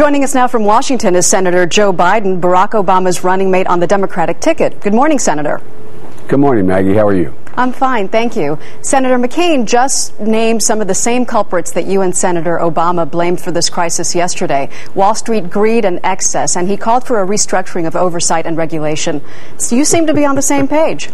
Joining us now from Washington is Senator Joe Biden, Barack Obama's running mate on the Democratic ticket. Good morning, Senator. Good morning, Maggie. How are you? I'm fine, thank you. Senator McCain just named some of the same culprits that you and Senator Obama blamed for this crisis yesterday. Wall Street greed and excess, and he called for a restructuring of oversight and regulation. So you seem to be on the same page.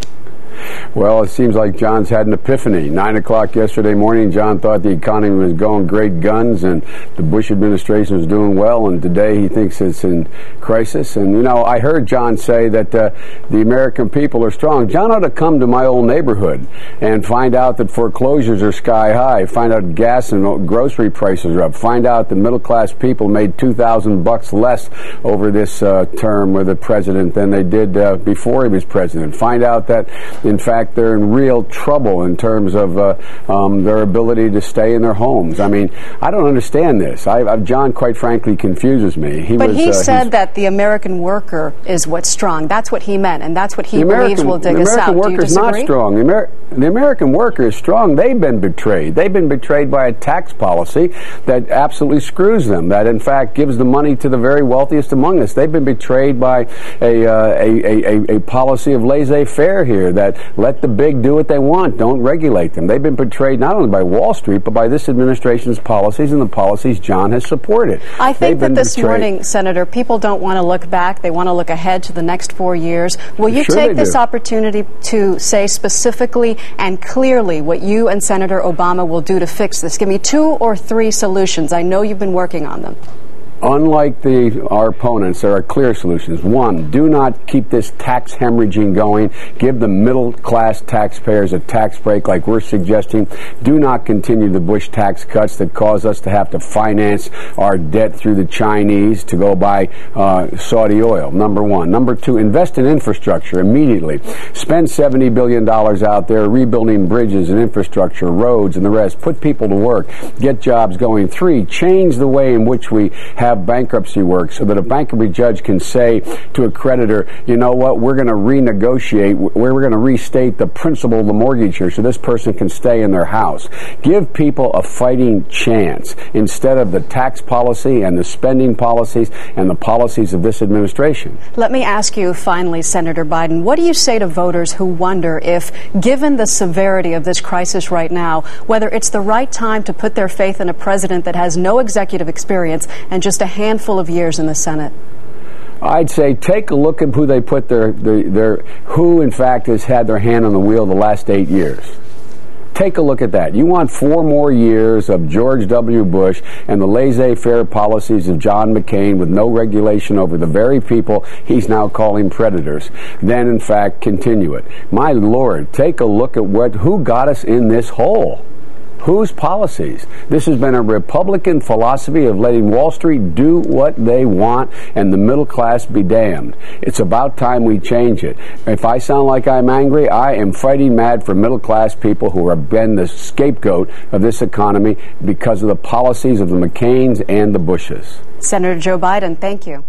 Well, it seems like John's had an epiphany. 9 o'clock yesterday morning, John thought the economy was going great guns and the Bush administration was doing well, and today he thinks it's in crisis. And, you know, I heard John say that the American people are strong. John ought to come to my old neighborhood and find out that foreclosures are sky high, find out gas and grocery prices are up, find out that middle-class people made $2,000 less over this term with the president than they did before he was president. Find out that in fact, they're in real trouble in terms of their ability to stay in their homes. I mean, I don't understand this. John, quite frankly, confuses me. He said that the American worker is what's strong. That's what he meant, and that's what he believes will dig us out. The American worker is not strong. The American worker is strong. They've been betrayed. They've been betrayed by a tax policy that absolutely screws them, that in fact gives the money to the very wealthiest among us. They've been betrayed by a policy of laissez-faire here, that let the big do what they want, don't regulate them. They've been betrayed not only by Wall Street, but by this administration's policies and the policies John has supported. I think that this morning, Senator, people don't want to look back. They want to look ahead to the next 4 years. Will you take this opportunity to say specifically and clearly what you and Senator Obama will do to fix this? Give me 2 or 3 solutions. I know you've been working on them. Unlike our opponents, there are clear solutions. 1, do not keep this tax hemorrhaging going. Give the middle-class taxpayers a tax break like we're suggesting. Do not continue the Bush tax cuts that cause us to have to finance our debt through the Chinese to go buy Saudi oil, number 1. Number 2, invest in infrastructure immediately. Spend $70 billion out there rebuilding bridges and infrastructure, roads and the rest. Put people to work. Get jobs going. 3, change the way in which we have bankruptcy work so that a bankruptcy judge can say to a creditor, you know what, we're going to renegotiate, we're going to restate the principal of the mortgage here so this person can stay in their house. Give people a fighting chance instead of the tax policy and the spending policies and the policies of this administration. Let me ask you finally, Senator Biden, what do you say to voters who wonder if, given the severity of this crisis right now, whether it's the right time to put their faith in a president that has no executive experience and just a handful of years in the Senate? I'd say take a look at who they put who in fact has had their hand on the wheel the last 8 years. Take a look at that. You want 4 more years of George W. Bush and the laissez-faire policies of John McCain with no regulation over the very people he's now calling predators. Then, in fact, continue it. My Lord, take a look at who got us in this hole. Whose policies? This has been a Republican philosophy of letting Wall Street do what they want and the middle class be damned. It's about time we change it. If I sound like I'm angry, I am fighting mad for middle class people who have been the scapegoat of this economy because of the policies of the McCains and the Bushes. Senator Joe Biden, thank you.